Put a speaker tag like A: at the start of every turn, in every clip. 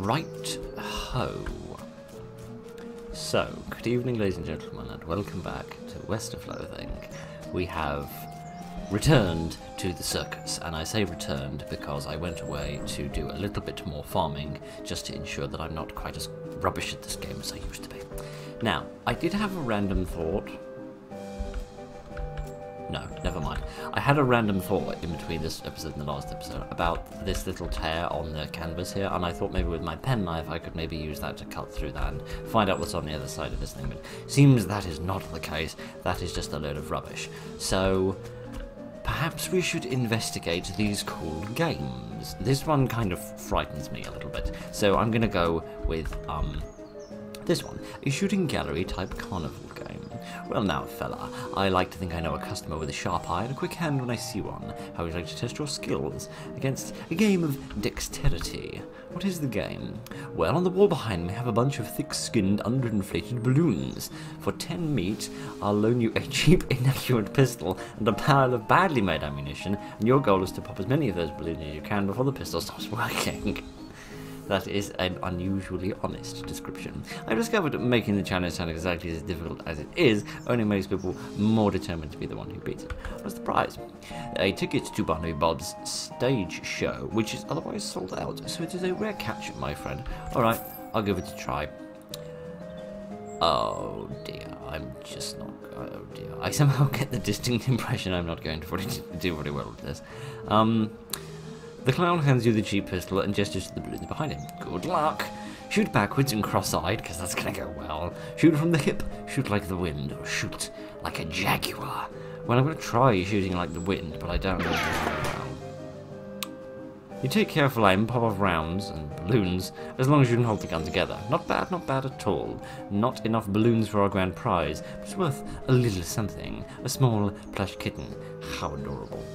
A: Right ho. So, good evening ladies and gentlemen, and welcome back to West of Loathing. We have returned to the circus, and I say returned because I went away to do a little bit more farming just to ensure that I'm not quite as rubbish at this game as I used to be. Now, I did have a random thought. No, never mind. I had a random thought in between this episode and the last episode about this little tear on the canvas here, and I thought maybe with my penknife I could maybe use that to cut through that and find out what's on the other side of this thing, but seems that is not the case. That is just a load of rubbish. So perhaps we should investigate these cool games. This one kind of frightens me a little bit, so I'm gonna go with this one, a shooting gallery type carnival game. Well now, fella, I like to think I know a customer with a sharp eye and a quick hand when I see one. How would you like to test your skills against a game of dexterity? What is the game? Well, on the wall behind me I have a bunch of thick-skinned, underinflated balloons. For 10 meat, I'll loan you a cheap, inaccurate pistol and a pile of badly made ammunition, and your goal is to pop as many of those balloons as you can before the pistol stops working. That is an unusually honest description. I've discovered making the challenge sound exactly as difficult as it is only makes people more determined to be the one who beats it. What's the prize? A ticket to Barnaby Bob's stage show, which is otherwise sold out, so it is a rare catch, my friend. Alright, I'll give it a try. Oh dear, I'm just not... Oh dear. I somehow get the distinct impression I'm not going to do very well with this. The clown hands you the cheap pistol and gestures to the balloons behind him. Good luck! Shoot backwards and cross-eyed, because that's going to go well. Shoot from the hip, shoot like the wind, or shoot like a jaguar. Well, I'm going to try shooting like the wind, but I don't know very well. You take careful aim, pop off rounds and balloons, as long as you can hold the gun together. Not bad at all. Not enough balloons for our grand prize, but it's worth a little something. A small plush kitten. How adorable.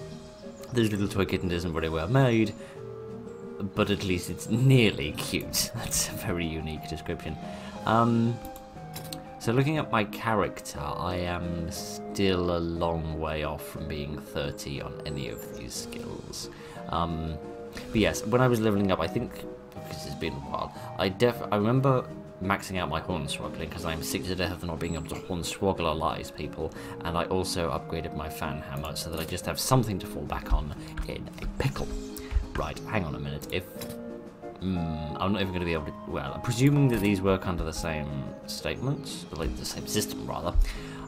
A: This little toy kitten isn't very well made, but at least it's nearly cute. That's a very unique description. So looking at my character, I am still a long way off from being 30 on any of these skills. But yes, when I was leveling up, I think, because it's been a while, I remember maxing out my hornswoggling because I'm sick to death of not being able to hornswoggle people, and I also upgraded my fan hammer so that I just have something to fall back on in a pickle. Right, hang on a minute. If I'm not even going to be able to... Well, presuming that these work under the same statements, like the same system rather,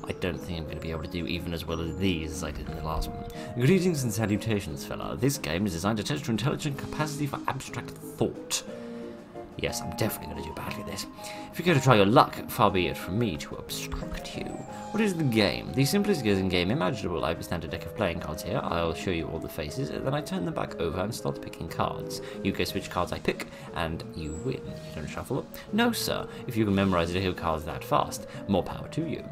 A: I don't think I'm going to be able to do even as well as these as I did in the last one. Greetings and salutations, fella. This game is designed to test your intelligent capacity for abstract thought. Yes, I'm definitely going to do badly at this. If you care to try your luck, far be it from me to obstruct you. What is the game? The simplest game imaginable. I have a standard deck of playing cards here. I'll show you all the faces, and then I turn them back over and start picking cards. You guess which cards I pick, and you win. You don't shuffle them? No, sir. If you can memorize a deck of cards that fast, more power to you.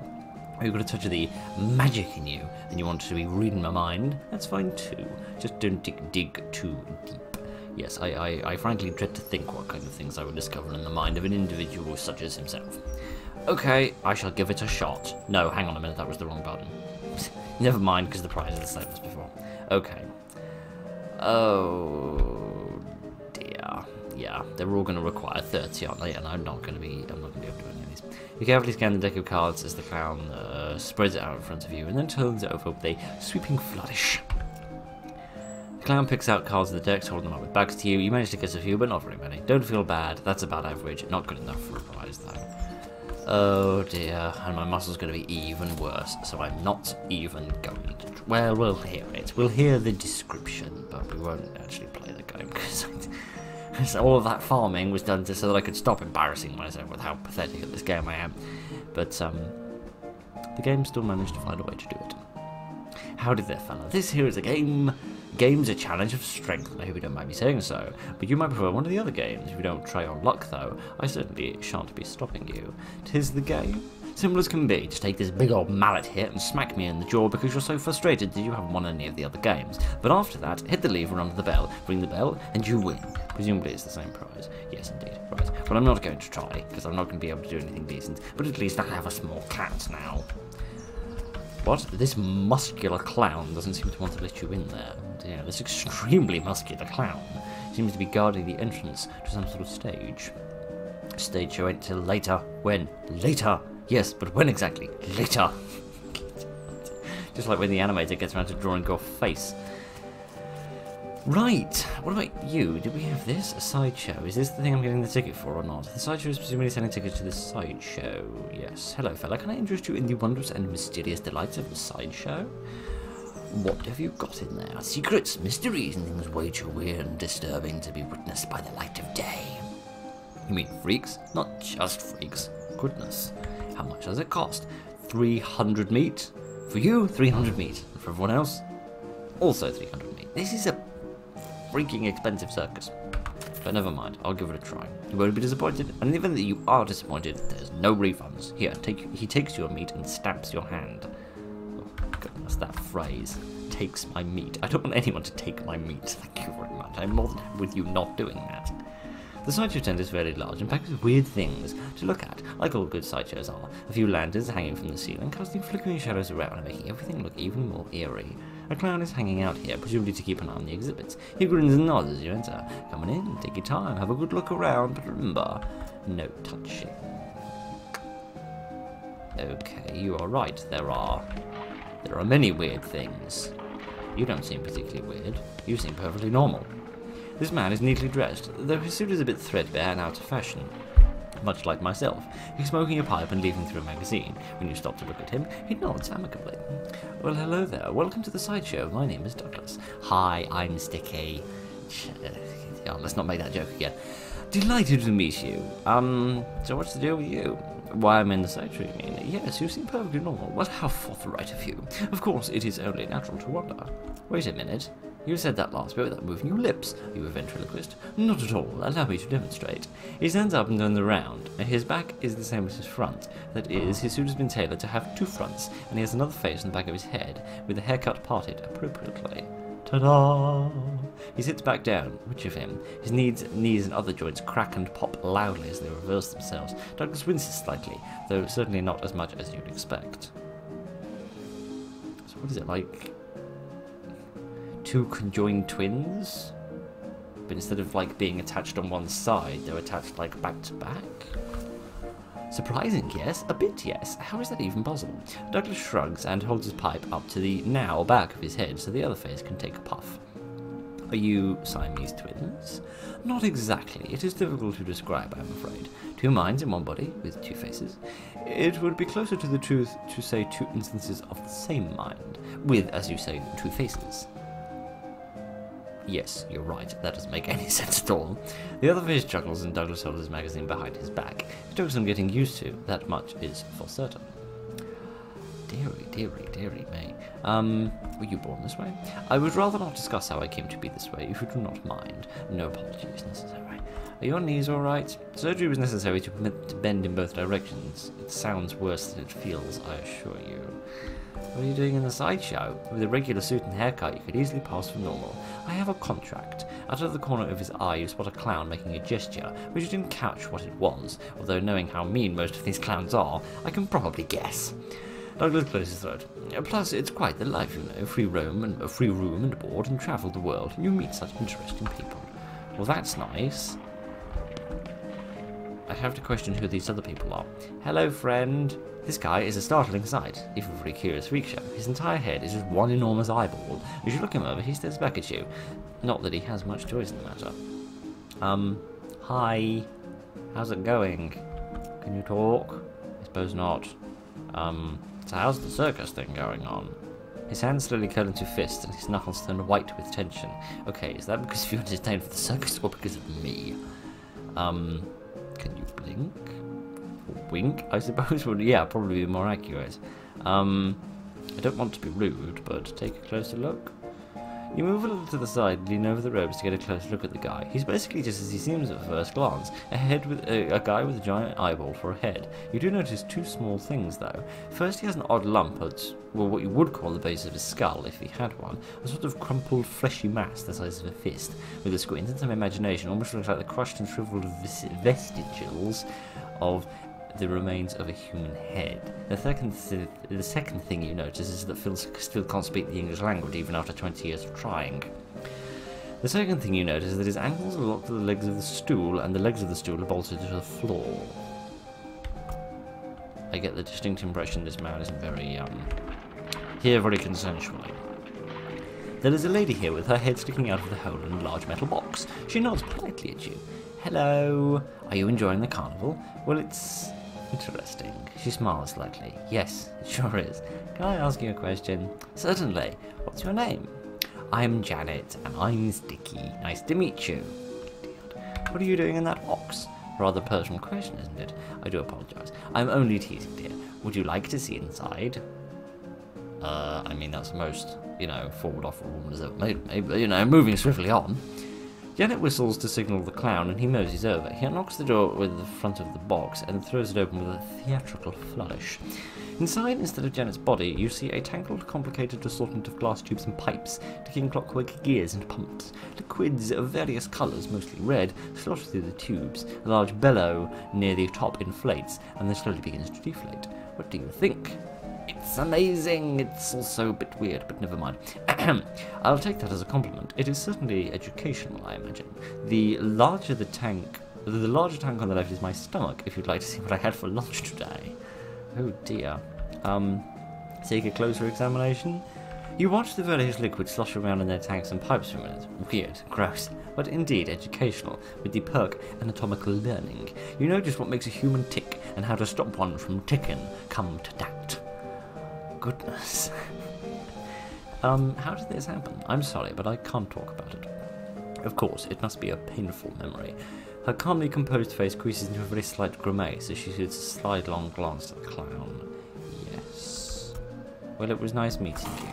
A: Or you've got a touch of the magic in you, and you want to be reading my mind, that's fine too. Just don't dig too deep. Yes, I frankly dread to think what kind of things I would discover in the mind of an individual such as himself. Okay, I shall give it a shot. No, hang on a minute, that was the wrong button. Never mind, because the prize is the same as before. Okay. Oh dear. Yeah, they're all going to require 30, aren't they? And I'm not going to be able to do any of these. You carefully scan the deck of cards as the clown spreads it out in front of you, and then turns it over with a sweeping flourish. The clown picks out cards of the decks, holding them up with backs to you. You manage to guess a few, but not very many. Don't feel bad. That's about average. Not good enough for a prize, though. Oh dear, and my muscle's going to be even worse, so I'm not even going to... Well, we'll hear it. We'll hear the description, but we won't actually play the game, because all of that farming was done just so that I could stop embarrassing myself with how pathetic at this game I am. But, the game still managed to find a way to do it. Howdy there, fella. This here is a game... Game's a challenge of strength, I hope you don't mind me saying so, but you might prefer one of the other games. If you don't try your luck, though, I certainly shan't be stopping you. 'Tis the game. Simple as can be. Just take this big old mallet here and smack me in the jaw because you're so frustrated that you haven't won any of the other games. But after that, hit the lever under the bell, ring the bell, and you win. Presumably it's the same prize. Yes, indeed. Right. Well, I'm not going to try, because I'm not going to be able to do anything decent, but at least I have a small cat now. What? This muscular clown doesn't seem to want to let you in there. Yeah, this extremely muscular clown seems to be guarding the entrance to some sort of stage. Stage show ain't till later. When? Later! Yes, but when exactly? Later! Just like when the animator gets around to drawing your face. Right, what about you? Did we have this? A sideshow. Is this the thing I'm getting the ticket for or not? The sideshow is presumably selling tickets to the sideshow. Yes. Hello, fella. Can I interest you in the wondrous and mysterious delights of the sideshow? What have you got in there? Secrets, mysteries, and things way too weird and disturbing to be witnessed by the light of day. You mean freaks? Not just freaks. Goodness. How much does it cost? 300 meat? For you, 300 meat. And for everyone else, also 300 meat. This is a freaking expensive circus. But never mind, I'll give it a try. You won't be disappointed, and in the event that you are disappointed, there's no refunds. Here, he takes your meat and stamps your hand. Oh, goodness, that phrase. Takes my meat. I don't want anyone to take my meat. Thank you very much. I'm more than happy with you not doing that. The sideshow tent is fairly large and packed with weird things to look at, like all good sideshows are. A few lanterns hanging from the ceiling, casting flickering shadows around and making everything look even more eerie. A clown is hanging out here, presumably to keep an eye on the exhibits. He grins and nods as you enter. Come on in, take your time, have a good look around, but remember, no touching. Okay, you are right, there are many weird things. You don't seem particularly weird, you seem perfectly normal. This man is neatly dressed, though his suit is a bit threadbare and out of fashion. Much like myself, he's smoking a pipe and leafing through a magazine. When you stop to look at him, he nods amicably. Well, hello there. Welcome to the sideshow. My name is Douglas. Hi, I'm Sticky. Let's not make that joke again. Delighted to meet you. So what's the deal with you? Why I'm in the sideshow, you mean? Yes, you seem perfectly normal. Well, how forthright of you. Of course, it is only natural to wonder. Wait a minute. You said that last bit without moving your lips. Are you a ventriloquist? Not at all. Allow me to demonstrate. He stands up and turns around. His back is the same as his front. That is, his suit has been tailored to have two fronts, and he has another face on the back of his head, with the haircut parted appropriately. Ta-da! He sits back down. Which of him? His knees and other joints crack and pop loudly as they reverse themselves. Douglas winces slightly, though certainly not as much as you'd expect. So what is it, like two conjoined twins? But instead of like being attached on one side, they're attached like back to back? Surprising, yes. A bit, yes. How is that even possible? Douglas shrugs and holds his pipe up to the now back of his head so the other face can take a puff. Are you Siamese twins? Not exactly. It is difficult to describe, I'm afraid. Two minds in one body, with two faces. It would be closer to the truth to say two instances of the same mind, with, as you say, two faces. Yes, you're right. That doesn't make any sense at all. The other face chuckles and Douglas holds his magazine behind his back. It took some getting used to. That much is for certain. Dearie me. Were you born this way? I would rather not discuss how I came to be this way, if you do not mind. No apologies necessary. Are your knees alright? Surgery was necessary to permit them to bend in both directions. It sounds worse than it feels, I assure you. What are you doing in the sideshow? With a regular suit and haircut, you could easily pass for normal. I have a contract. Out of the corner of his eye, you spot a clown making a gesture, but you didn't catch what it was, although knowing how mean most of these clowns are, I can probably guess. Douglas closed his throat. Plus, it's quite the life, you know. Free room and board and travel the world, and you meet such interesting people. Well, that's nice. I have to question who these other people are. Hello, friend. This guy is a startling sight, even for a curious freak show. His entire head is just one enormous eyeball. As you look him over, he stares back at you. Not that he has much choice in the matter. Hi. How's it going? Can you talk? I suppose not. So how's the circus thing going on? His hands slowly curl into fists and his knuckles turn white with tension. Okay, is that because you're disdain for the circus or because of me? Can you blink? Wink, I suppose, would, yeah, probably be more accurate. I don't want to be rude, but take a closer look. You move a little to the side and lean over the ropes to get a closer look at the guy. He's basically just as he seems at first glance, a guy with a giant eyeball for a head. You do notice two small things, though. First, he has an odd lump at, well, what you would call the base of his skull, if he had one. A sort of crumpled, fleshy mass the size of a fist. With a squint and some imagination, almost looks like the crushed and shriveled vestiges of the remains of a human head. The second thing you notice is that Phil still can't speak the English language even after 20 years of trying. The second thing you notice is that his ankles are locked to the legs of the stool, and the legs of the stool are bolted to the floor. I get the distinct impression this man isn't very, here very consensually. There is a lady here with her head sticking out of the hole in a large metal box. She nods politely at you. Hello, are you enjoying the carnival? Well, it's interesting. She smiles slightly. Yes, it sure is. Can I ask you a question? Certainly. What's your name? I'm Janet, and I'm Sticky. Nice to meet you. What are you doing in that box? Rather personal question, isn't it? I do apologise. I'm only teasing, dear. Would you like to see inside? I mean, that's the most, forward off a woman has ever made. Moving swiftly on. Janet whistles to signal the clown, and he moseys over. He unlocks the door with the front of the box and throws it open with a theatrical flourish. Inside, instead of Janet's body, you see a tangled, complicated assortment of glass tubes and pipes, ticking clockwork gears and pumps. Liquids of various colours, mostly red, slosh through the tubes. A large bellow near the top inflates, and then slowly begins to deflate. What do you think? It's amazing! It's also a bit weird, but never mind. I'll take that as a compliment. It is certainly educational, I imagine. The larger tank on the left is my stomach, if you'd like to see what I had for lunch today. Oh dear. Take a closer examination. You watch the various liquids slosh around in their tanks and pipes for a minute. Weird, gross, but indeed educational, with the perk anatomical learning. You know just what makes a human tick, and how to stop one from ticking, come to that. Goodness. How did this happen? I'm sorry, but I can't talk about it. Of course, it must be a painful memory. Her calmly composed face creases into a very slight grimace as she shoots a sidelong glance at the clown. Yes. Well, it was nice meeting you.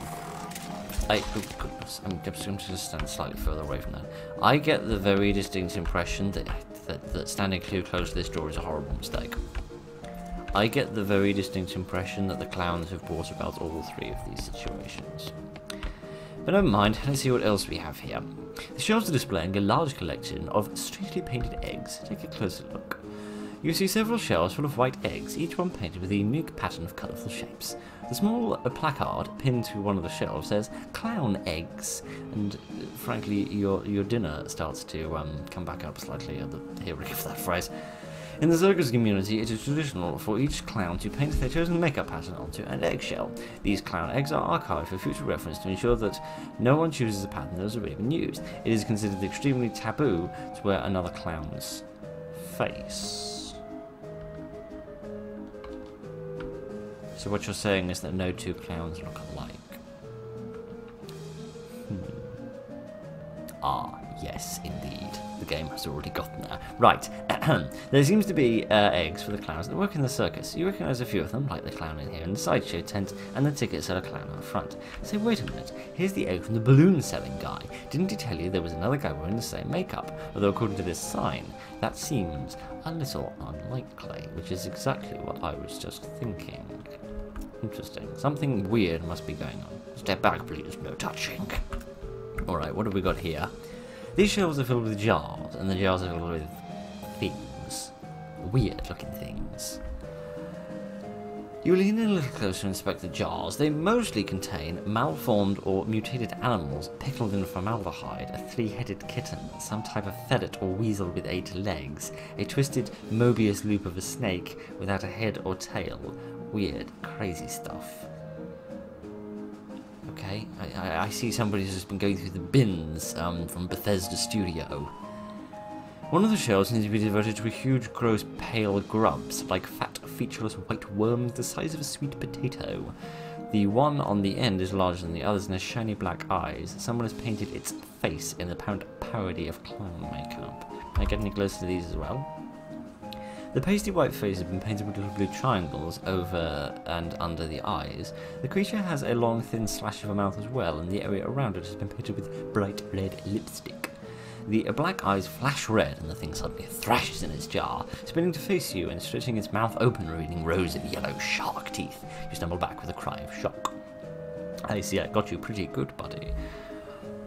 A: Oh goodness, I'm just going to stand slightly further away from that. I get the very distinct impression that standing too close to this door is a horrible mistake. I get the very distinct impression that the clowns have brought about all three of these situations. But never mind, let's see what else we have here. The shelves are displaying a large collection of strangely painted eggs. Take a closer look. You see several shells full of white eggs, each one painted with a unique pattern of colourful shapes. The small placard pinned to one of the shelves says, "Clown eggs," and frankly, your dinner starts to come back up slightly at the hearing of that phrase. In the circus community, it is traditional for each clown to paint their chosen makeup pattern onto an eggshell. These clown eggs are archived for future reference to ensure that no one chooses a pattern that has already been used. It is considered extremely taboo to wear another clown's face. So what you're saying is that no two clowns look alike. Ah, yes, indeed. The game has already gotten there. Right, there seems to be eggs for the clowns that work in the circus. You recognise a few of them, like the clown in here in the sideshow tent, and the ticket seller clown out front. So wait a minute, here's the egg from the balloon selling guy. Didn't he tell you there was another guy wearing the same makeup? Although according to this sign, that seems a little unlikely, which is exactly what I was just thinking. Interesting. Something weird must be going on. Step back, please. No touching. Alright, what have we got here? These shelves are filled with jars, and the jars are filled with things. Weird-looking things. You lean in a little closer and inspect the jars. They mostly contain malformed or mutated animals pickled in formaldehyde, a three-headed kitten, some type of ferret or weasel with 8 legs, a twisted Mobius loop of a snake without a head or tail. Weird, crazy stuff. Okay, I see somebody who's been going through the bins from Bethesda Studio. One of the shells seems to be devoted to a huge, gross, pale grubs, like fat, featureless white worms the size of a sweet potato. The one on the end is larger than the others and has shiny black eyes. Someone has painted its face in the apparent parody of clown makeup. Can I get any closer to these as well? The pasty white face has been painted with little blue triangles over and under the eyes. The creature has a long, thin slash of a mouth as well, and the area around it has been painted with bright red lipstick. The black eyes flash red, and the thing suddenly thrashes in its jar, spinning to face you and stretching its mouth open, revealing rows of yellow shark teeth. You stumble back with a cry of shock. I see, I got you pretty good, buddy.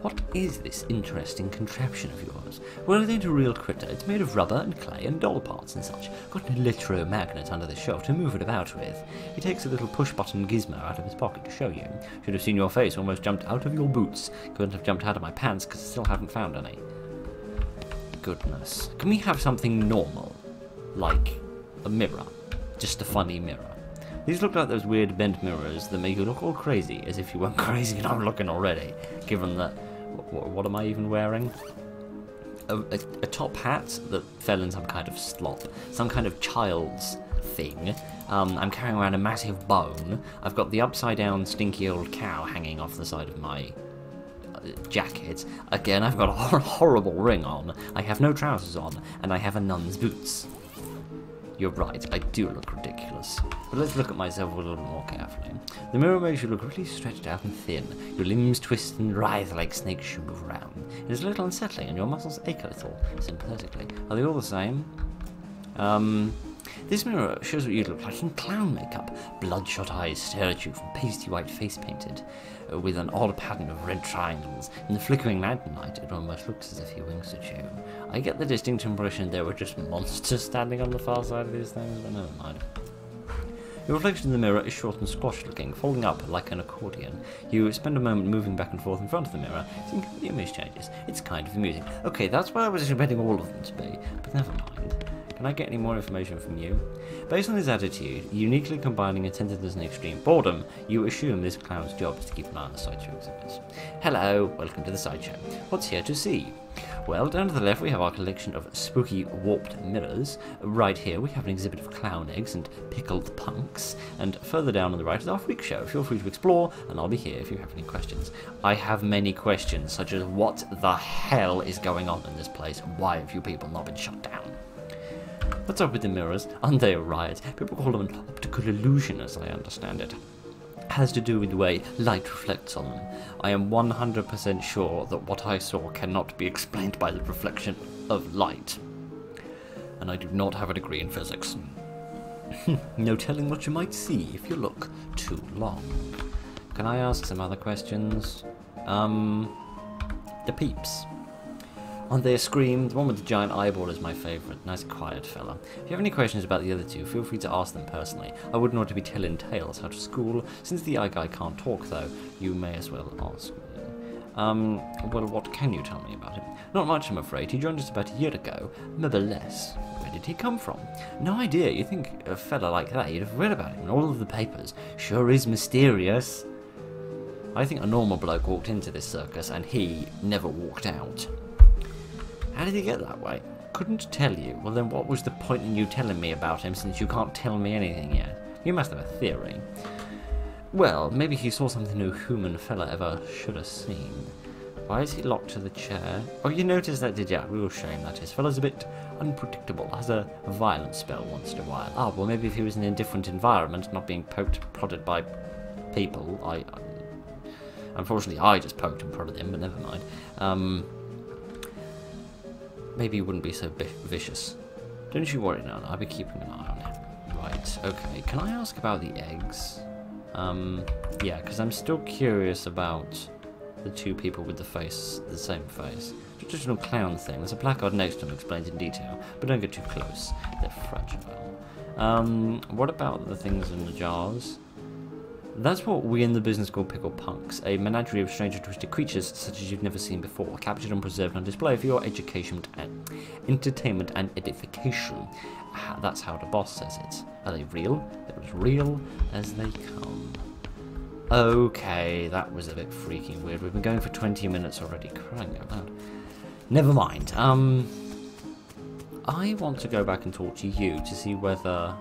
A: What is this interesting contraption of yours? Well, it ain't a real critter. It's made of rubber and clay and doll parts and such. Got an electromagnet under the shelf to move it about with. He takes a little push-button gizmo out of his pocket to show you. Should have seen your face almost jumped out of your boots. Couldn't have jumped out of my pants because I still haven't found any. Goodness. Can we have something normal? Like a mirror. Just a funny mirror. These look like those weird bent mirrors that make you look all crazy, as if you weren't crazy and I'm looking already, given that... What am I even wearing? A top hat that fell in some kind of slop. Some kind of child's thing. I'm carrying around a massive bone. I've got the upside-down stinky old cow hanging off the side of my jacket. Again, I've got a horrible ring on. I have no trousers on, and I have a nun's boots. You're right, I do look ridiculous. But let's look at myself a little more carefully. The mirror makes you look really stretched out and thin. Your limbs twist and writhe like snakes as you move around. It is a little unsettling and your muscles ache a little, sympathetically. Are they all the same? This mirror shows what you'd look like in clown makeup. Bloodshot eyes stare at you from pasty white face painted, with an odd pattern of red triangles. In the flickering lantern light, it almost looks as if he winks at you. I get the distinct impression there were just monsters standing on the far side of these things, but never mind. Your reflection in the mirror is short and squashed looking, folding up like an accordion. You spend a moment moving back and forth in front of the mirror, seeing how the image changes. It's kind of amusing. Okay, that's what I was expecting all of them to be, but never mind. Can I get any more information from you? Based on his attitude, uniquely combining attentiveness and extreme boredom, you assume this clown's job is to keep an eye on the sideshow exhibits. Hello, welcome to the sideshow. What's here to see? Well, down to the left we have our collection of spooky warped mirrors. Right here we have an exhibit of clown eggs and pickled punks. And further down on the right is our freak show. Feel free to explore, and I'll be here if you have any questions. I have many questions, such as what the hell is going on in this place, and why have you people not been shut down? What's up with the mirrors? Aren't they a riot? People call them an optical illusion, as I understand it. Has to do with the way light reflects on them. I am 100% sure that what I saw cannot be explained by the reflection of light. And I do not have a degree in physics. No telling what you might see if you look too long. Can I ask some other questions? The peeps. Aren't they a scream? The one with the giant eyeball is my favourite. Nice quiet fella. If you have any questions about the other two, feel free to ask them personally. I wouldn't want to be telling tales out of school. Since the eye guy can't talk though, you may as well ask me. Well, what can you tell me about him? Not much, I'm afraid. He joined us about a year ago. Maybe less. Where did he come from? No idea. You'd think a fella like that, you'd have read about him in all of the papers. Sure is mysterious. I think a normal bloke walked into this circus and he never walked out. How did he get that way? Couldn't tell you. Well then what was the point in you telling me about him since you can't tell me anything yet? You must have a theory. Well, maybe he saw something no human fella ever should have seen. Why is he locked to the chair? Oh, you noticed that, did ya? Real shame that is. Fella's a bit unpredictable. Has a violent spell once in a while. Ah, well maybe if he was in a different environment, not being poked, prodded by people. Unfortunately I just poked and prodded him, but never mind. Maybe he wouldn't be so vicious. Don't you worry, Nana. I'll be keeping an eye on him. Right, okay. Can I ask about the eggs? Yeah, because I'm still curious about the two people with the same face. Traditional clown thing. There's a placard next to them explains in detail, but don't get too close. They're fragile. What about the things in the jars? That's what we in the business call pickle punks, a menagerie of strange and twisted creatures such as you've never seen before, captured and preserved on display for your education and entertainment and edification. That's how the boss says it. Are they real? They're as real as they come. Okay, that was a bit freaky weird. We've been going for 20 minutes already, crying out loud. Never mind. I want to go back and talk to you to see whether...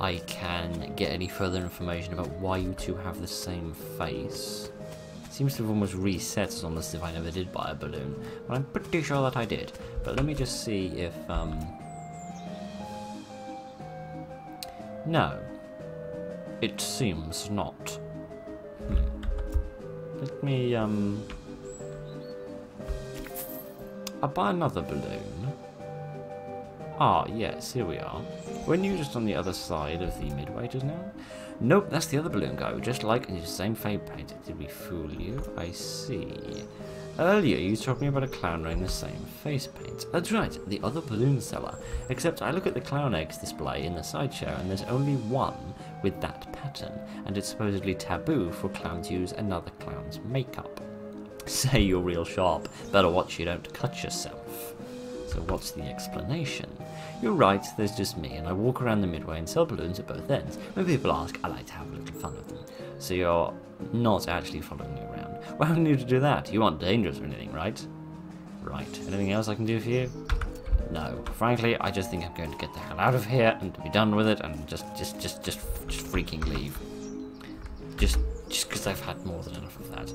A: I can get any further information about why you two have the same face. Seems to have almost reset as almost if I never did buy a balloon. But I'm pretty sure that I did. But let me just see if... No. It seems not. Let me, I'll buy another balloon. Ah, yes, here we are. Weren't you just on the other side of the midway just now? Nope, that's the other balloon guy, just like the same fade paint. Did we fool you? I see. Earlier, you told me about a clown wearing the same face paint. That's right, the other balloon seller. Except I look at the clown eggs display in the sideshow, and there's only one with that pattern, and it's supposedly taboo for clowns to use another clown's makeup. Say you're real sharp. Better watch you don't cut yourself. So what's the explanation? You're right, there's just me, and I walk around the midway and sell balloons at both ends. When people ask, I like to have a little fun with them. So you're not actually following me around. Why would I need to do that? You aren't dangerous or anything, right? Right. Anything else I can do for you? No. Frankly, I just think I'm going to get the hell out of here and to be done with it and just freaking leave. Just because I've had more than enough of that.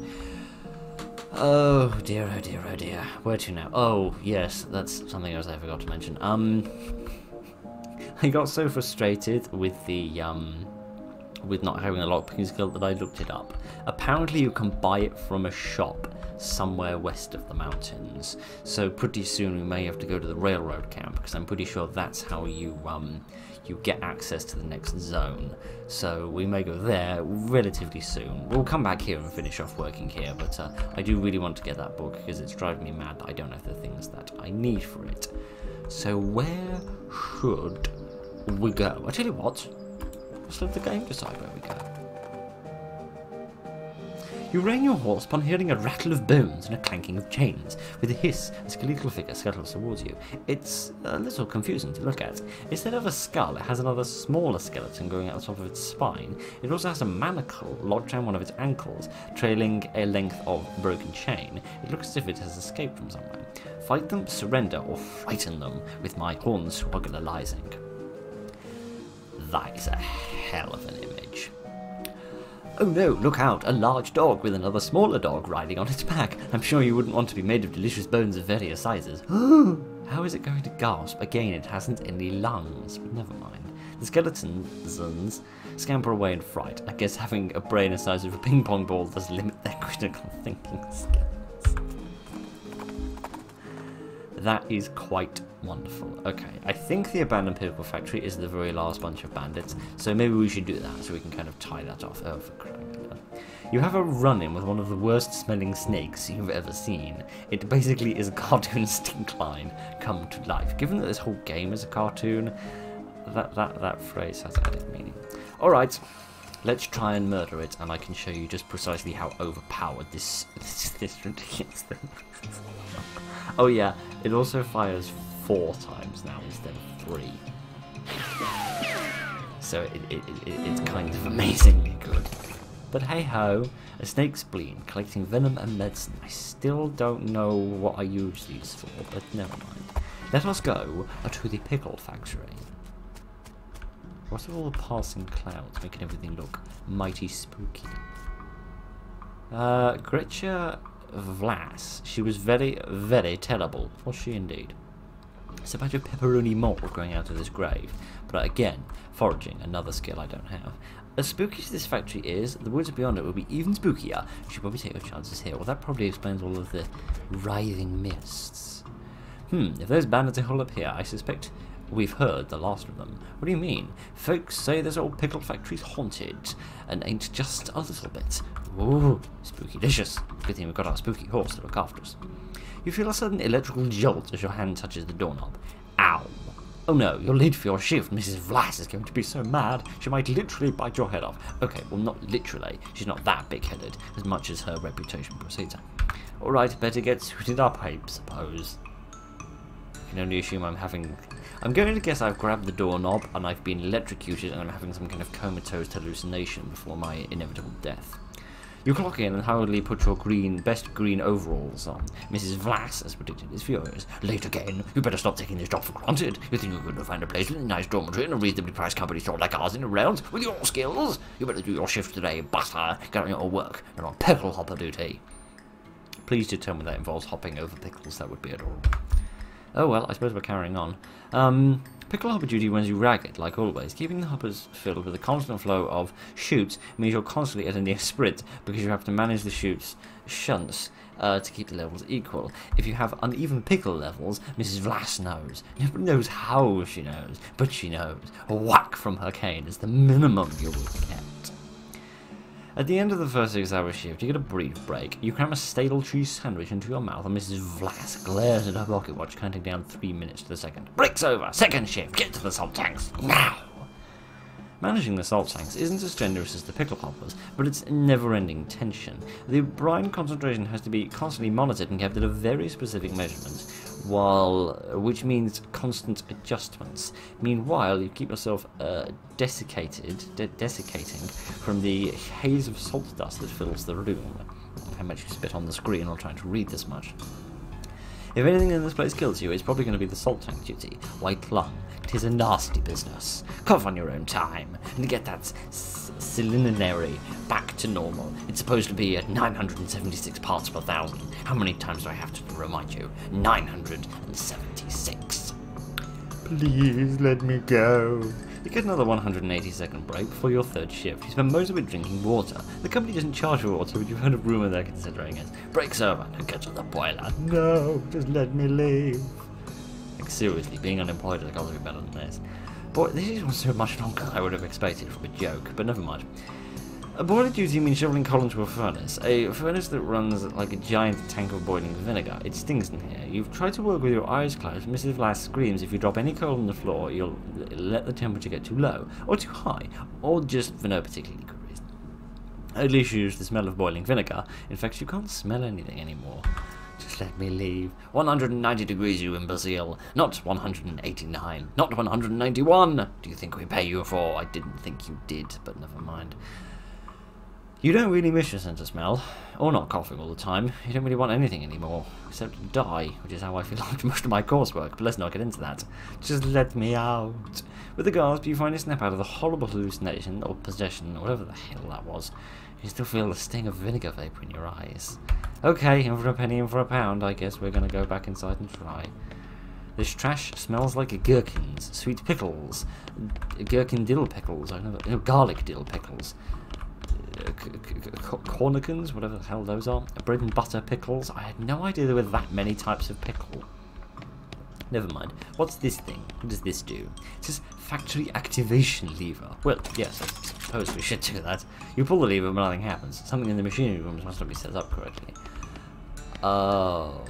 A: Oh dear, oh dear, oh dear. Where to now? Oh, yes, that's something else I forgot to mention. I got so frustrated with the, with not having a lockpicking skill that I looked it up. Apparently you can buy it from a shop somewhere west of the mountains. So pretty soon we may have to go to the railroad camp, because I'm pretty sure that's how you get access to the next zone. So we may go there relatively soon. We'll come back here and finish off working here, but I do really want to get that book because it's driving me mad that I don't have the things that I need for it. So where should we go? I tell you what, let's let the game decide where we go. You rein your horse upon hearing a rattle of bones and a clanking of chains. With a hiss, a skeletal figure scuttles towards you. It's a little confusing to look at. Instead of a skull, it has another smaller skeleton going out the top of its spine. It also has a manacle lodged around one of its ankles, trailing a length of broken chain. It looks as if it has escaped from somewhere. Fight them, surrender, or frighten them with my hornswogglalizing. That is a hell of an image. Oh no, look out, a large dog with another smaller dog riding on its back. I'm sure you wouldn't want to be made of delicious bones of various sizes. How is it going to gasp? Again, it hasn't any lungs, but never mind. The skeletons scamper away in fright. I guess having a brain the size of a ping pong ball does limit their critical thinking skills. That is quite wonderful. Okay, I think the abandoned Pickle factory is the very last bunch of bandits, so maybe we should do that so we can kind of tie that off. Oh, for crying out loud. You have a run-in with one of the worst smelling snakes you've ever seen. It basically is a cartoon stink line come to life. Given that this whole game is a cartoon, that phrase has added meaning. Alright, let's try and murder it, and I can show you just precisely how overpowered this ridiculous thing is. Oh yeah, it also fires 4 times now instead of 3. So it's kind of amazingly good. But hey ho, a snake spleen, collecting venom and medicine. I still don't know what I use these for, but never mind. Let us go to the Pickle factory. What are all the passing clouds making everything look mighty spooky? Gretchen Vlas. She was very, very terrible. Was she indeed? It's a bunch of pepperoni mold growing out of this grave. But again, foraging, another skill I don't have. As spooky as this factory is, the woods beyond it will be even spookier. You should probably take your chances here. Well, that probably explains all of the writhing mists. If those bandits are holed up here, I suspect we've heard the last of them. What do you mean? Folks say this old pickle factory's haunted, and ain't just a little bit. Ooh, spooky-licious. Good thing we've got our spooky horse to look after us. You feel a sudden electrical jolt as your hand touches the doorknob. Ow. Oh no, you're late for your shift. Mrs. Vlas is going to be so mad, she might literally bite your head off. Okay, well not literally. She's not that big-headed, as much as her reputation precedes her. Alright, better get suited up, I suppose. I can only assume I'm going to guess I've grabbed the doorknob and I've been electrocuted and I'm having some kind of comatose hallucination before my inevitable death. You clock in and hurriedly put your best green overalls on. Mrs. Vlas, as predicted, is furious. Late again. You better stop taking this job for granted. You think you're going to find a place with a nice dormitory and a reasonably priced company store like ours in the realms with your skills? You better do your shift today, buster. Get on your work. You're on pickle hopper duty. Please do tell me that involves hopping over pickles. That would be adorable. Oh well, I suppose we're carrying on. Pickle hopper duty runs you ragged, like always. Keeping the hoppers filled with a constant flow of shoots means you're constantly at a near sprint, because you have to manage the shunts to keep the levels equal. If you have uneven pickle levels, Mrs. Vlass knows. Nobody knows how she knows, but she knows. A whack from her cane is the minimum you will get. At the end of the first 6-hour shift, you get a brief break. You cram a stale cheese sandwich into your mouth, and Mrs. Vlass glares at her pocket watch, counting down 3 minutes to the second. Break's over! Second shift! Get to the salt tanks! Now! Managing the salt tanks isn't as strenuous as the pickle hoppers, but it's never-ending tension. The brine concentration has to be constantly monitored and kept at a very specific measurement, which means constant adjustments. Meanwhile, you keep yourself desiccating from the haze of salt dust that fills the room. How much you spit on the screen while trying to read this much. If anything in this place kills you, it's probably going to be the salt tank duty. White lung. It is a nasty business. Cough on your own time, and get that salinity back to normal. It's supposed to be at 976 parts per thousand. How many times do I have to remind you? 976. Please let me go. You get another 180-second break before your third shift. You spend most of it drinking water. The company doesn't charge for water, but you've heard of rumour they're considering it. Break's over. Now get to the boiler. No, just let me leave. Like, seriously, being unemployed has got to be better than this. Boy, this is so much longer than I would have expected from a joke, but never mind. A boiler duty means shoveling coal into a furnace that runs like a giant tank of boiling vinegar. It stings in here. You've tried to work with your eyes closed. Mrs. Vlass screams if you drop any coal on the floor, you'll let the temperature get too low, or too high, or just for no particularly good reason. At least you use the smell of boiling vinegar. In fact, you can't smell anything anymore. Just let me leave. 190 degrees, you imbecile. Not 189. Not 191. Do you think we pay you for? I didn't think you did, but never mind. You don't really miss your sense of smell, or not coughing all the time. You don't really want anything anymore, except to die, which is how I feel like most of my coursework, but let's not get into that. Just let me out. With the gasp, you finally snap out of the horrible hallucination, or possession, or whatever the hell that was. You still feel the sting of vinegar vapour in your eyes. Okay, in for a penny, in for a pound, I guess we're going to go back inside and try. This trash smells like gherkins, sweet pickles, gherkin dill pickles, garlic dill pickles. Cornicans, whatever the hell those are. Bread and butter pickles. I had no idea there were that many types of pickle. Never mind. What's this thing? What does this do? It says factory activation lever. Well, yes, I suppose we should do that. You pull the lever, but nothing happens. Something in the machinery rooms must not be set up correctly. Oh.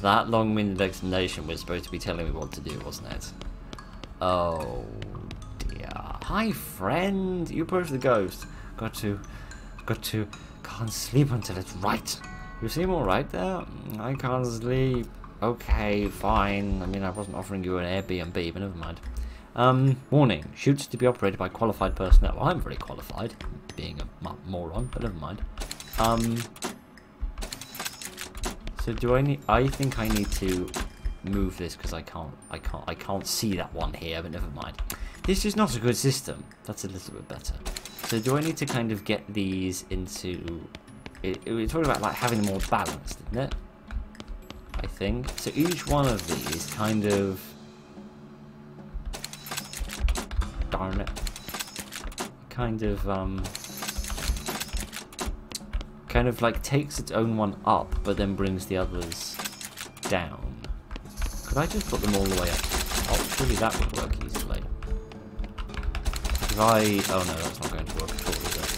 A: That long-winded explanation was supposed to be telling me what to do, wasn't it? Oh. Hi, friend. You approach the ghost. Got to. Can't sleep until it's right. You seem alright there. I can't sleep. Okay, fine. I mean, I wasn't offering you an Airbnb, but never mind. Warning. Shoots to be operated by qualified personnel. Well, I'm very qualified, being a moron, but never mind. So do I need? I think I need to move this because I can't see that one here, but never mind. This is not a good system. That's a little bit better. So do I need to kind of get these into... We're talking about like having them more balanced, isn't it? I think. So each one of these kind of... Darn it. Kind of like takes its own one up, but then brings the others down. Could I just put them all the way up? Oh, surely that would work easily. If I... Oh no, that's not going to work at all, is it?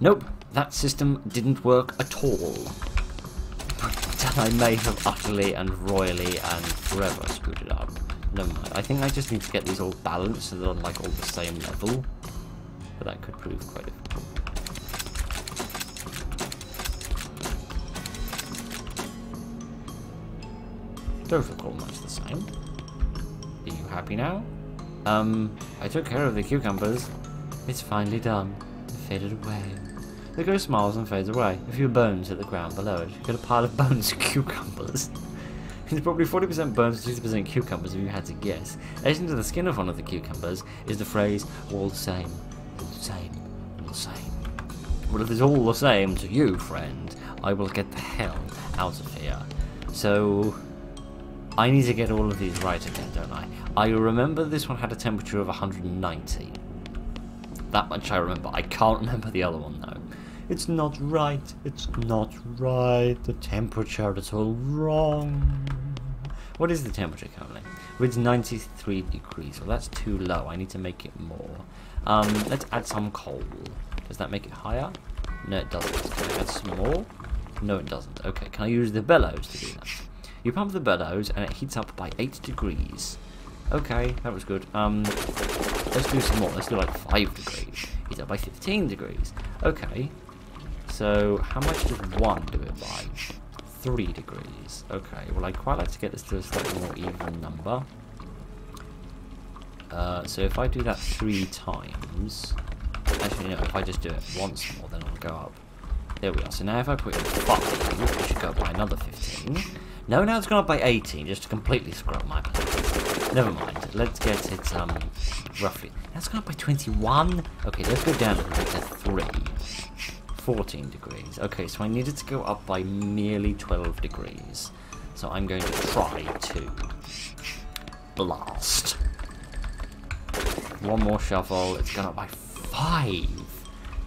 A: Nope, that system didn't work at all. I may have utterly and royally and forever screwed it up. Never mind. I think I just need to get these all balanced so they're on like all the same level. But that could prove quite difficult. Don't recall much the same. Are you happy now? I took care of the cucumbers. It's finally done. It faded away. The ghost smiles and fades away. A few bones hit the ground below it. You got a pile of bones of cucumbers. It's probably 40% bones and 60% cucumbers if you had to guess. Etched into the skin of one of the cucumbers is the phrase, all the same, all the same, all the same. Well, if it's all the same to you, friend, I will get the hell out of here. So, I need to get all of these right again, don't I? I remember this one had a temperature of 190. That much I remember. I can't remember the other one, though. It's not right. It's not right. The temperature is all wrong. What is the temperature currently? It's 93 degrees. Well, that's too low. I need to make it more. Let's add some coal. Does that make it higher? No, it doesn't. Can I add some more? No, it doesn't. Okay, can I use the bellows to do that? You pump the bellows and it heats up by 8 degrees. Okay, that was good. Let's do some more. Let's do like 5 degrees. Heats up by 15 degrees. Okay. So, how much does 1 do it by? 3 degrees. Okay, well, I'd quite like to get this to a slightly more even number. So if I do that 3 times... Actually, no, if I just do it once more, then it'll go up. There we are. So now if I put in 5, it should go by another 15. No, now it's gone up by 18, just to completely screw up my plans. Never mind. Let's get it, roughly... That's gone up by 21? Okay, let's go down a little bit to 3. 14 degrees. Okay, so I needed to go up by merely 12 degrees. So I'm going to try to blast. One more shovel. It's gone up by 5.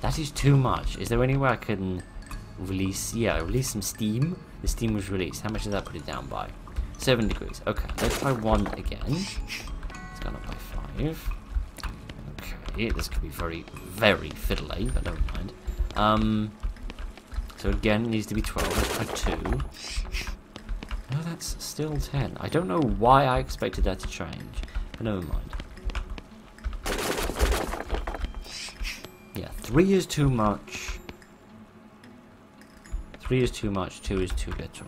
A: That is too much. Is there any way I can release... Yeah, release some steam. The steam was released. How much did that put it down by? 7 degrees. Okay, let's try 1 again. It's gone up by 5. Okay, this could be very, very fiddly, but never mind. So again, it needs to be 12. Let's try 2. No, that's still 10. I don't know why I expected that to change, but never mind. Yeah, 3 is too much. 3 is too much, 2 is too little.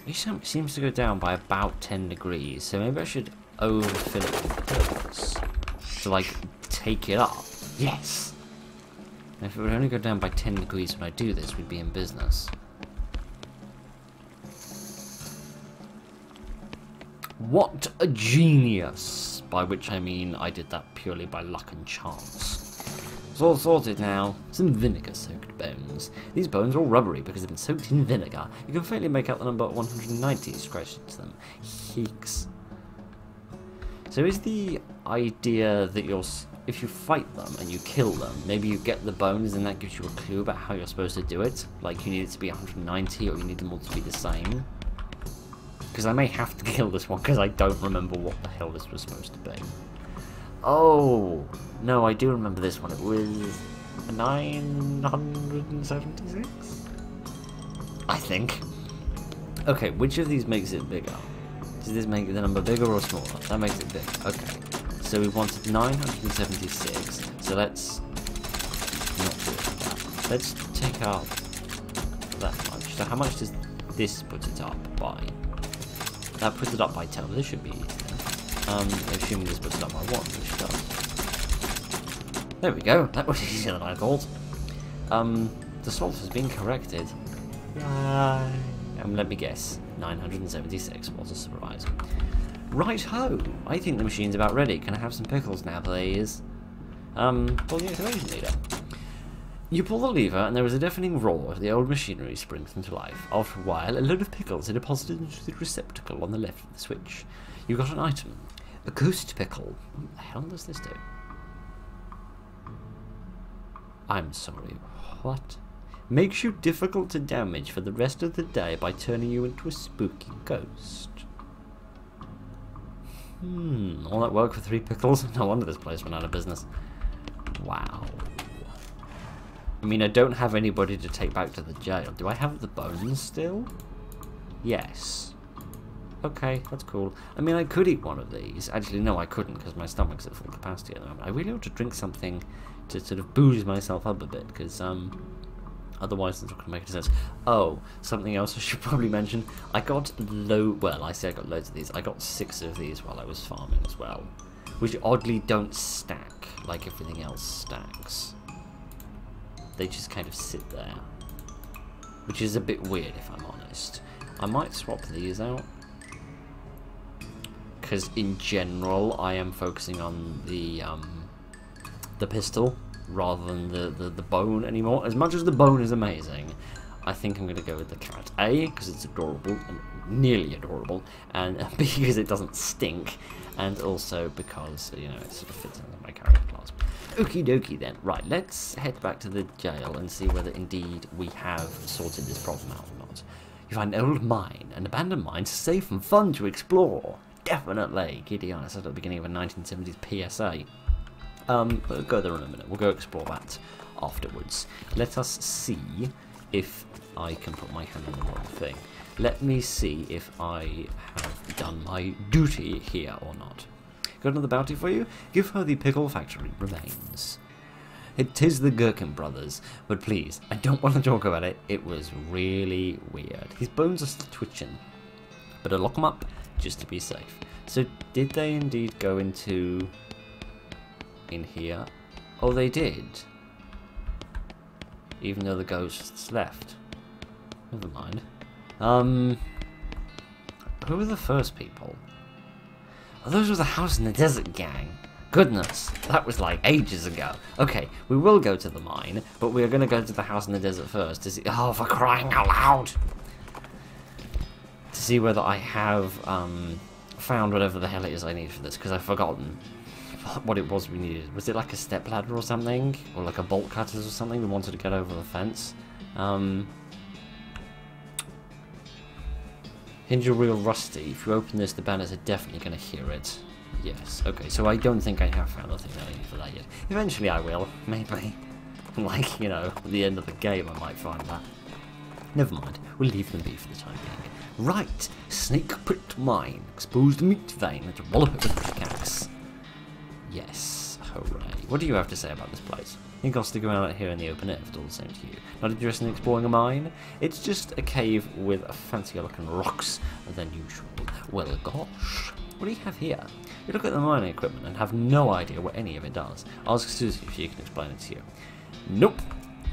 A: It seems to go down by about 10 degrees, so maybe I should overfill it with pellets to, like, take it up. Yes! If it would only go down by 10 degrees when I do this, we'd be in business. What a genius! By which I mean I did that purely by luck and chance. It's all sorted now. Some vinegar-soaked bones. These bones are all rubbery because they've been soaked in vinegar. You can fairly make out the number 190 scratched into them. Heeks. So is the idea that if you fight them and you kill them, maybe you get the bones and that gives you a clue about how you're supposed to do it? Like you need it to be 190 or you need them all to be the same? Because I may have to kill this one because I don't remember what the hell this was supposed to be. Oh! No, I do remember this one. It was 976? I think. Okay, which of these makes it bigger? Does this make the number bigger or smaller? That makes it bigger. Okay. So we wanted 976. So let's not do that. Let's take out that much. So how much does this put it up by? That puts it up by 10. This should be easy then. Assuming this puts it up by 1, which it does. There we go. That was easier than I thought. The salt has been corrected. Let me guess. 976. What a surprise. Right ho! I think the machine's about ready. Can I have some pickles now, please? Pull the activation lever. You pull the lever, and there is a deafening roar as the old machinery springs into life. After a while, a load of pickles are deposited into the receptacle on the left of the switch. You got an item. A ghost pickle. What the hell does this do? I'm sorry. What? Makes you difficult to damage for the rest of the day by turning you into a spooky ghost. All that work for 3 pickles? No wonder this place went out of business. Wow. I mean, I don't have anybody to take back to the jail. Do I have the bones still? Yes. Okay, that's cool. I mean, I could eat one of these. Actually, no, I couldn't because my stomach's at full capacity at the moment. I really ought to drink something to sort of booze myself up a bit because, otherwise it's not going to make any sense. Oh, something else I should probably mention. I got well, I say I got loads of these. I got 6 of these while I was farming as well. Which oddly don't stack like everything else stacks. They just kind of sit there. Which is a bit weird if I'm honest. I might swap these out. Because in general I am focusing on the pistol. rather than the bone anymore. As much as the bone is amazing, I think I'm going to go with the carrot. A, because it's adorable, and nearly adorable, and B, because it doesn't stink, and also because, you know, it sort of fits into my character class. Okie dokie then. Right, let's head back to the jail and see whether indeed we have sorted this problem out or not. You find an old mine, an abandoned mine, safe and fun to explore. Definitely. Giddy on, I said at the beginning of a 1970s PSA. We'll go there in a minute. We'll go explore that afterwards. Let us see if I can put my hand on the wrong thing. Let me see if I have done my duty here or not. Got another bounty for you? Give her the Pickle factory remains. It is the Gherkin brothers, but please, I don't want to talk about it. It was really weird. His bones are still twitching, but I'll lock them up just to be safe. So did they indeed go into in here? Oh, they did. Even though the ghosts left. Never mind. Who were the first people? Oh, those were the House in the Desert gang. Goodness, that was like ages ago. Okay, we will go to the mine, but we are going to go to the House in the Desert first to see. Oh, for crying out loud! To see whether I have found whatever the hell it is I need for this, because I've forgotten what it was we needed. Was it like a step ladder or something, or like a bolt cutters or something? We wanted to get over the fence. Hinge are real rusty. If you open this, the bandits are definitely going to hear it. Yes. Okay, so I don't think I have found the thing I need for that yet. Eventually I will, maybe. Like, you know, at the end of the game I might find that. Never mind. We'll leave them be for the time being. Right. Snake pricked mine. Exposed meat vein. Let's wallop it with a pickaxe. Yes. Hooray. What do you have to say about this place? Think I'll stick around out here in the open air if it's all the same to you. Not interested in exploring a mine? It's just a cave with fancier looking rocks than usual. Well, gosh. What do you have here? You look at the mining equipment and have no idea what any of it does. Ask Susie if she can explain it to you. Nope.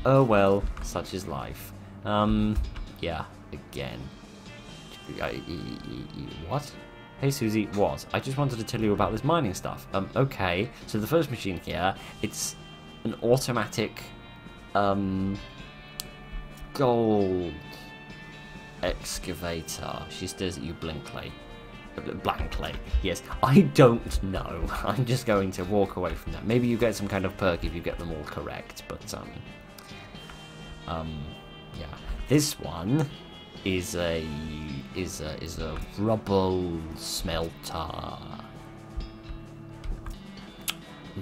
A: Oh well, such is life. Yeah, again. What? Hey Susie, what? I just wanted to tell you about this mining stuff. Okay. So the first machine here, it's an automatic, gold excavator. She stares at you blankly. Yes, I don't know. I'm just going to walk away from that. Maybe you get some kind of perk if you get them all correct, but yeah. This one is a rubble smelter.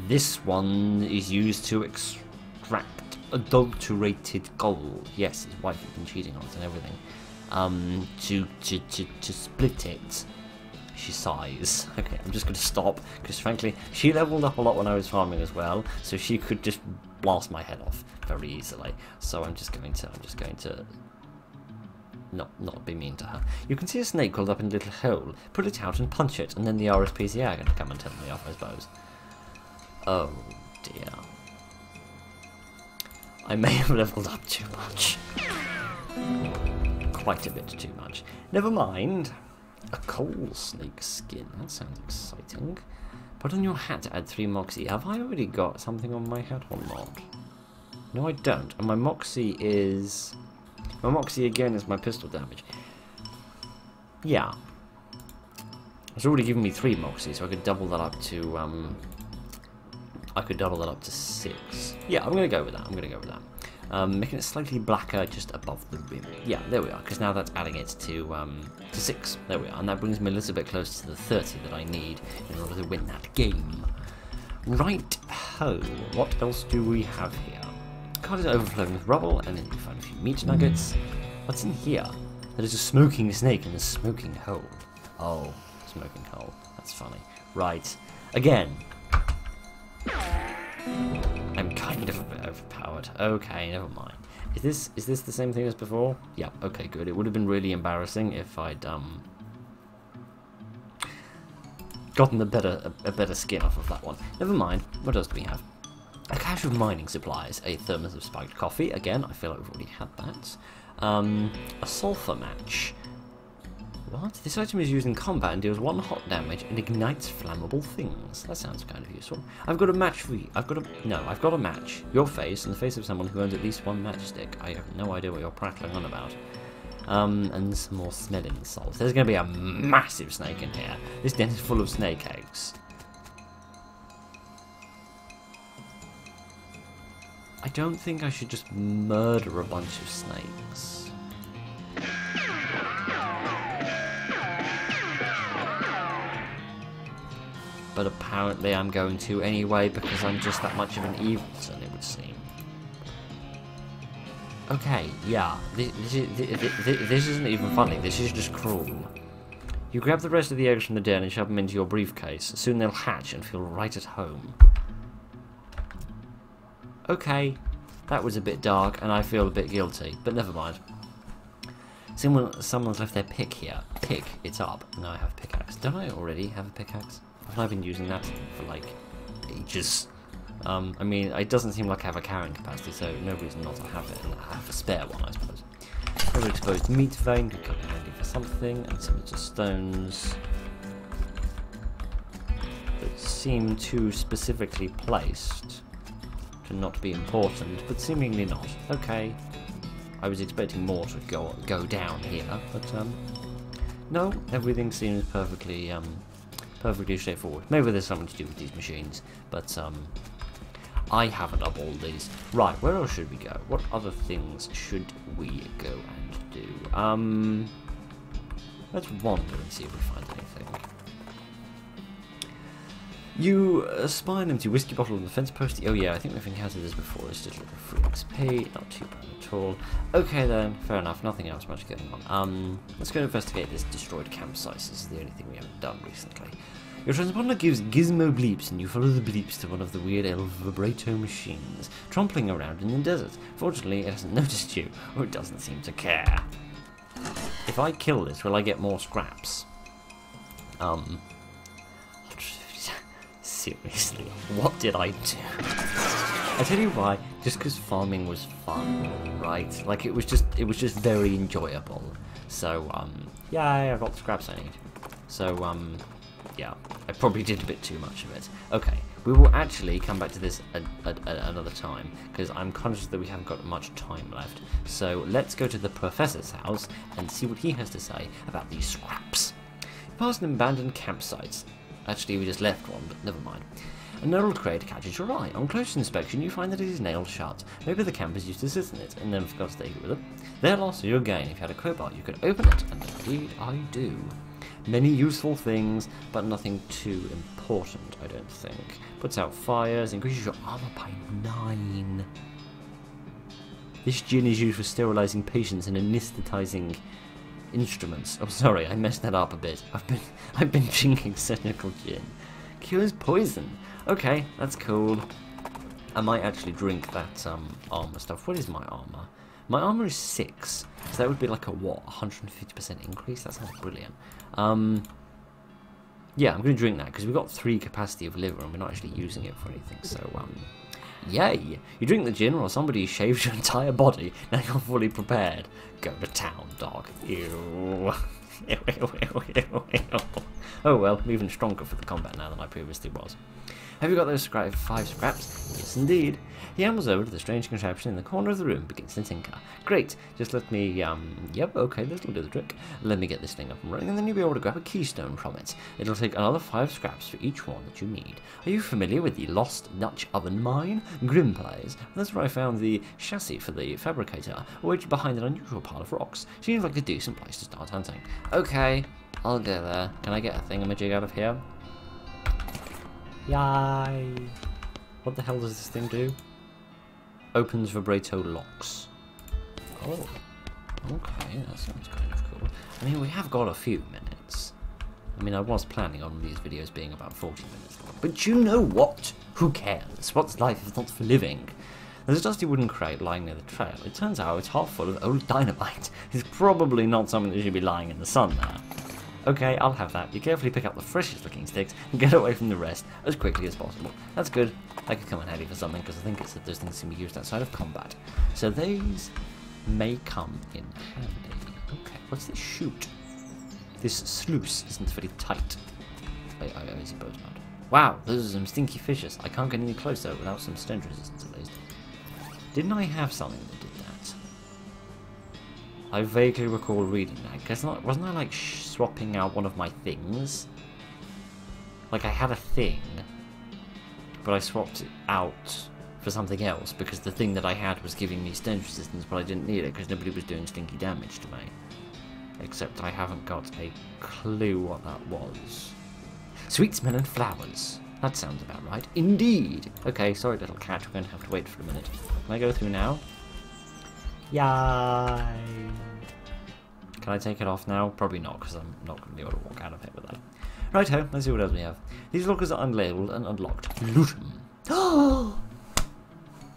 A: This one is used to extract adulterated gold. Yes, his wife has been cheating on it and everything. To split it. She sighs. Okay, I'm just going to stop, because frankly, she leveled up a lot when I was farming as well, so she could just blast my head off very easily. So I'm just going to not be mean to her. You can see a snake crawled up in a little hole. Pull it out and punch it, and then the RSPCA are going to come and tell me off, I suppose. Oh dear. I may have leveled up too much. Quite a bit too much. Never mind. A coal snake skin. That sounds exciting. Put on your hat to add 3 moxie. Have I already got something on my hat or not? No, I don't. And my moxie is... My moxie again is my pistol damage. Yeah. It's already given me 3 moxie, so I could double that up to... I could double that up to 6. Yeah, I'm going to go with that. Making it slightly blacker just above the rim. Yeah, there we are, because now that's adding it to 6. There we are, and that brings me a little bit closer to the 30 that I need in order to win that game. Right-ho, what else do we have here? Cart is overflowing with rubble, and then you find a few meat nuggets. What's in here? There is a smoking snake in a smoking hole. Oh, smoking hole. That's funny. Right. Again. I'm kind of a bit overpowered. Okay, never mind. Is this the same thing as before? Yeah, okay, good. It would have been really embarrassing if I'd gotten a better skin off of that one. Never mind. What else do we have? A cache of mining supplies, a thermos of spiked coffee. Again, I feel like we've already had that. A sulfur match. What? This item is used in combat and deals 1 hot damage and ignites flammable things. That sounds kind of useful. I've got a match for you. I've got a match. Your face and the face of someone who owns at least 1 matchstick. I have no idea what you're prattling on about. And some more smelling salts. There's going to be a massive snake in here. This den is full of snake eggs. I don't think I should just murder a bunch of snakes. But apparently I'm going to anyway because I'm just that much of an evilton, it would seem. Okay, yeah, this isn't even funny, this is just cruel. You grab the rest of the eggs from the den and shove them into your briefcase. Soon they'll hatch and feel right at home. Okay, that was a bit dark and I feel a bit guilty, but never mind. Someone's left their pick here. Pick, it's up. Now I have a pickaxe. Don't I already have a pickaxe? Haven't I been using that for like ages? I mean, it doesn't seem like I have a carrying capacity, so no reason not to have it. And I have a spare one, I suppose. Overexposed meat vein could come in handy for something, and some of stones that seem too specifically placed to not be important, but seemingly not. Okay, I was expecting more to go down here, but no, everything seems perfectly straightforward. Maybe there's something to do with these machines, but I haven't up all these. Right, where else should we go? What other things should we go and do? Let's wander and see if we find anything. You spy an empty whiskey bottle on the fence post. Oh yeah, I think we've encountered this before. It's just like a free XP, not too bad at all. Okay then, fair enough, nothing else much going on. Let's go investigate this destroyed campsite. This is the only thing we haven't done recently. Your transponder gives gizmo bleeps and you follow the bleeps to one of the weird elf vibrato machines, trampling around in the desert. Fortunately, it hasn't noticed you, or it doesn't seem to care. If I kill this, will I get more scraps? Seriously, what did I do? I tell you why, just because farming was fun, right? Like, it was just very enjoyable. So, yeah, I got the scraps I need. So, yeah, I probably did a bit too much of it. Okay, we will actually come back to this at another time, because I'm conscious that we haven't got much time left. So let's go to the professor's house and see what he has to say about these scraps. Past an abandoned campsite. Actually, we just left one, but never mind. A nailed crate catches your eye. On close inspection, you find that it is nailed shut. Maybe the campers used to sit in it, and then forgot to take it with them. Their loss is your gain. If you had a crowbar, you could open it, and indeed I do. Many useful things, but nothing too important, I don't think. Puts out fires, increases your armor by 9. This gin is used for sterilizing patients and anesthetizing instruments. Oh, sorry, I messed that up a bit. I've been drinking cynical gin. Cures poison. Okay, that's cool. I might actually drink that armor stuff. What is my armor? My armor is 6, so that would be like a what? 150% increase. That sounds brilliant. Yeah, I'm going to drink that because we've got 3 capacity of liver and we're not actually using it for anything. So yay! You drink the gin while somebody shaves your entire body. Now you're fully prepared. Go to town, dog. Ew. Oh well, I'm even stronger for the combat now than I previously was. Have you got those 5 scraps? Yes, indeed. He ambles over to the strange contraption in the corner of the room, begins to tinker. Great, just let me, yep, okay, this'll do the trick. Let me get this thing up and running, and then you'll be able to grab a keystone from it. It'll take another 5 scraps for each one that you need. Are you familiar with the Lost Dutch Oven Mine? Grim plays. That's where I found the chassis for the fabricator, wedged behind an unusual pile of rocks. Seems like a decent place to start hunting. Okay, I'll go there. Can I get a thingamajig out of here? Yay! What the hell does this thing do? Opens vibrato locks. Oh, okay, that sounds kind of cool. I mean, we have got a few minutes. I mean, I was planning on these videos being about 40 minutes long. But you know what? Who cares? What's life if not for living? There's a dusty wooden crate lying near the trail. It turns out it's half full of old dynamite. It's probably not something that should be lying in the sun there. Okay, I'll have that. You carefully pick up the freshest looking sticks and get away from the rest as quickly as possible. That's good. That could come in handy for something because I think it's that those things can be used outside of combat. So these may come in handy. Okay, what's this shoot? This sluice isn't very tight. I suppose not. Wow, those are some stinky fishes. I can't get any closer without some stench resistance at least. Didn't I have something that did that? I vaguely recall reading that. Cause wasn't I like swapping out one of my things? Like I had a thing, but I swapped it out for something else because the thing that I had was giving me stench resistance, but I didn't need it because nobody was doing stinky damage to me. Except I haven't got a clue what that was. Sweet smelling flowers. That sounds about right. Indeed! Okay, sorry little cat, we're going to have to wait for a minute. Can I go through now? Yay! Can I take it off now? Probably not, because I'm not going to be able to walk out of it with that. Righto, let's see what else we have. These lockers are unlabeled and unlocked. Loot them. Oh!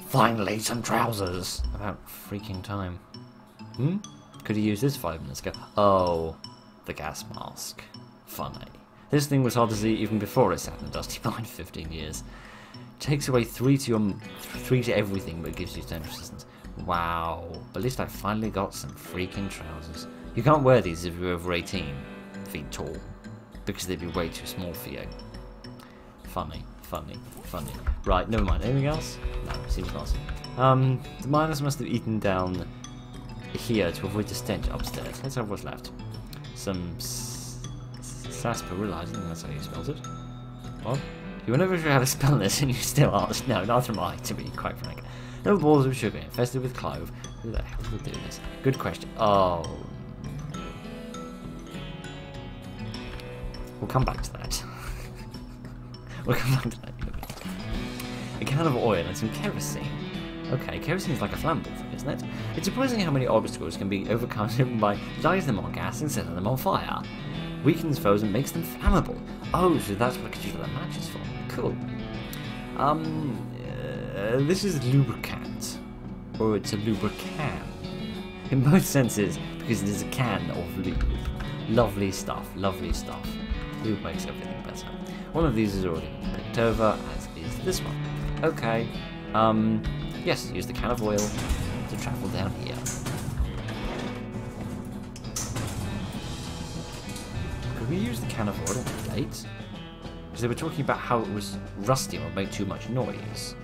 A: Finally, some trousers! About freaking time. Could have used this 5 minutes ago. Oh, the gas mask. Funny. This thing was hard to see even before it sat in a dusty mine 15 years. Takes away 3 to everything, but gives you stench resistance. Wow. But at least I finally got some freaking trousers. You can't wear these if you're over 18 feet tall, because they'd be way too small for you. Funny. Right, never mind. Anything else? No, seems not. The miners must have eaten down here to avoid the stench upstairs. Let's have what's left. Some sarsaparilla, I think that's how you spelled it. What? You were never sure how to spell this and you still ask. No, neither am I, to be quite frank. No balls of sugar infested with clove. Who the hell would do this? Good question. Oh. We'll come back to that. We'll come back to that in a bit. A can of oil and some kerosene. Okay, kerosene is like a flammable thing, isn't it? It's surprising how many obstacles can be overcome by lighting them on gas and setting them on fire. Weakens foes and makes them flammable. Oh, so that's what I could use the matches for. Cool. This is lubricant. Or it's a lubricant. In both senses, because it is a can of lube. Lovely stuff, lovely stuff. Lube makes everything better. One of these is already picked over, as is this one. Okay. Yes, use the can of oil to travel down here. Could we use the can of oil on the gate? Because they were talking about how it was rusty or would make too much noise.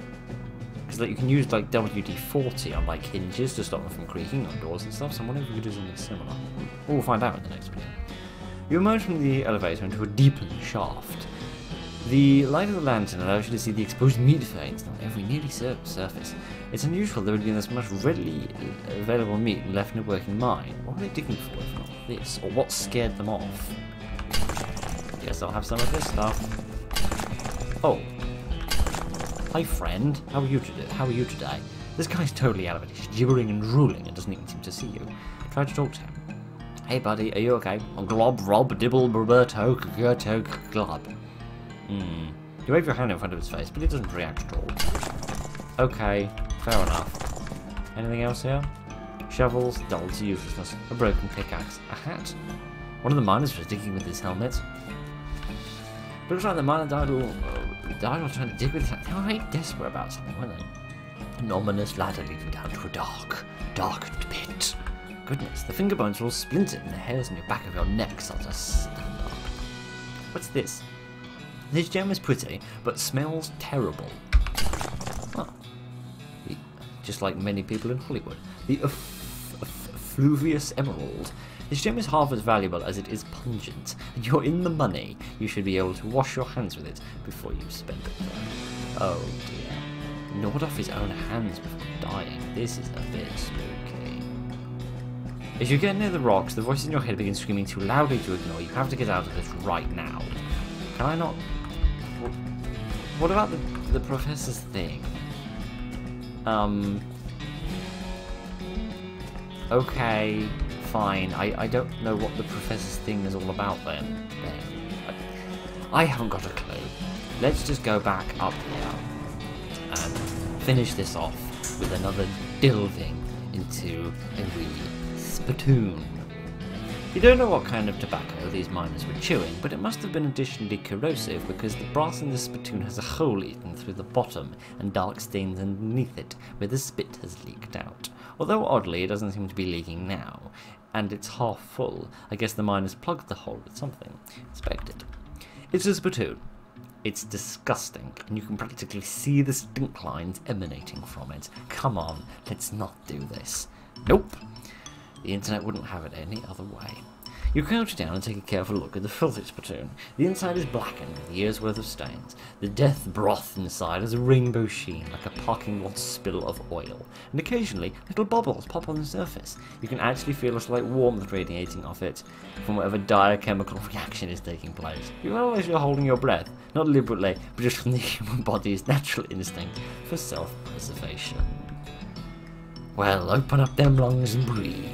A: Because like, you can use like WD-40 on like hinges to stop them from creaking on doors and stuff, so I'm wondering if we could do something similar. We'll find out in the next video. You emerge from the elevator into a deepened shaft. The light of the lantern allows you to see the exposed meat veins on every nearly surface. It's unusual there would be this much readily available meat left in a working mine. What were they digging for if not this? Or what scared them off? Guess I'll have some of this stuff. Oh. Hi friend, how are you today? This guy's totally out of it. He's gibbering and drooling and doesn't even seem to see you. Try to talk to him. Hey buddy, are you okay? Glob, Rob, Dibble, Roberto, Gerto, Glob. You wave your hand in front of his face, but he doesn't react at all. Okay, fair enough. Anything else here? Shovels, dull to uselessness, a broken pickaxe, a hat. One of the miners was digging with his helmet. Looks like the miner died while trying to dig with his helmet. They were very desperate about something, weren't they? An ominous ladder leading down to a darkened pit. Goodness, the finger bones are all splintered and the hairs on your back of your neck start to stand up. What's this? This gem is pretty, but smells terrible. Huh. Just like many people in Hollywood. The Fluvius Emerald. This gem is half as valuable as it is pungent, and you're in the money. You should be able to wash your hands with it before you spend it. Oh dear. Gnawed off his own hands before dying. This is a bit spooky. As you get near the rocks, the voice in your head begins screaming too loudly to ignore. You have to get out of this right now. Can I not? What about the professor's thing? Okay, fine. I don't know what the professor's thing is all about then. I haven't got a clue. Let's just go back up here and finish this off with another delving into a wee spittoon. You don't know what kind of tobacco these miners were chewing, but it must have been additionally corrosive because the brass in the spittoon has a hole eaten through the bottom and dark stains underneath it where the spit has leaked out. Although oddly it doesn't seem to be leaking now, and it's half full. I guess the miners plugged the hole with something. Inspected. It's a spittoon. It's disgusting, and you can practically see the stink lines emanating from it. Come on, let's not do this. Nope. The internet wouldn't have it any other way. You crouch down and take a careful look at the filthy spittoon. The inside is blackened with years' worth of stains. The death broth inside has a rainbow sheen like a parking lot spill of oil, and occasionally little bubbles pop on the surface. You can actually feel a slight warmth radiating off it from whatever dire chemical reaction is taking place. You realize you're holding your breath, not deliberately, but just from the human body's natural instinct for self-preservation. Well, open up them lungs and breathe.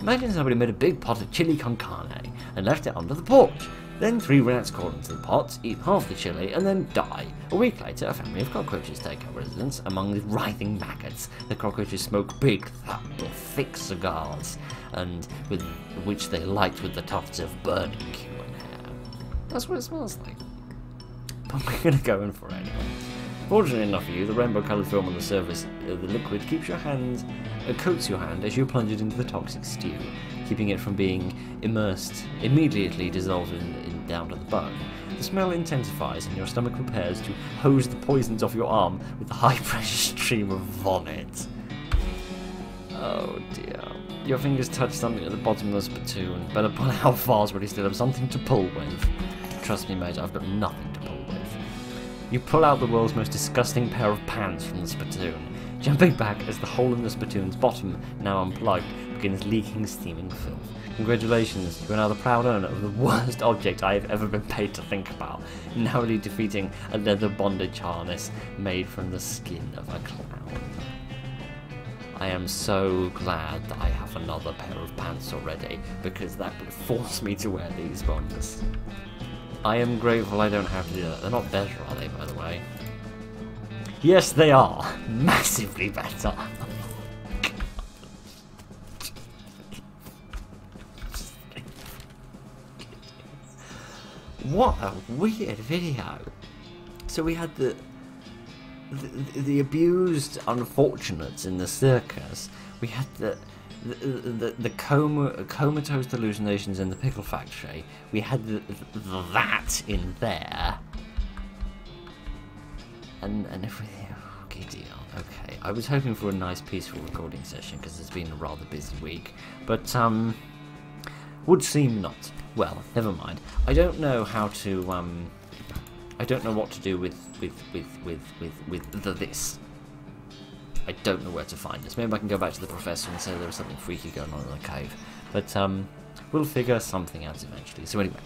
A: Imagine somebody made a big pot of chili con carne and left it under the porch. Then 3 rats crawl into the pot, eat half the chili, and then die. A week later, a family of cockroaches take up residence among the writhing maggots. The cockroaches smoke big, thick cigars, and with which they light with the tufts of burning human hair. That's what it smells like. But we're going to go in for it anyway. Fortunately enough for you, the rainbow-coloured film on the surface of the liquid keeps your hand, coats your hand as you plunge it into the toxic stew, keeping it from being immersed, immediately dissolved down to the bone. The smell intensifies and your stomach prepares to hose the poisons off your arm with the high-pressure stream of vomit. Oh dear. Your fingers touch something at the bottom of the spittoon. Better pull out fast when you still have something to pull with. Trust me, mate, I've got nothing to pull with. You pull out the world's most disgusting pair of pants from the spittoon, jumping back as the hole in the spittoon's bottom, now unplugged, begins leaking steaming filth. Congratulations, you are now the proud owner of the worst object I have ever been paid to think about, narrowly defeating a leather bondage harness made from the skin of a clown. I am so glad that I have another pair of pants already, because that would force me to wear these ones. I am grateful I don't have to do that. They're not better, are they, by the way? Yes, they are. Massively better. What a weird video. So we had the abused unfortunates in the circus. We had the comatose hallucinations in the pickle factory. We had that in there, and everything. Oh, giddy on. Okay, I was hoping for a nice peaceful recording session because it's been a rather busy week, but would seem not. Well, never mind. I don't know how to I don't know what to do with this. I don't know where to find this. Maybe I can go back to the professor and say there was something freaky going on in the cave. But we'll figure something out eventually. So anyway,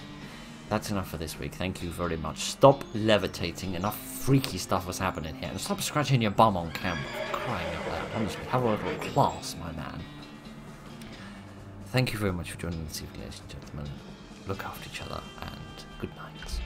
A: that's enough for this week. Thank you very much. Stop levitating. Enough freaky stuff was happening here. And stop scratching your bum on camera. Crying out loud. Honestly, have a little class, my man. Thank you very much for joining this evening, ladies and gentlemen. Look after each other, and good night.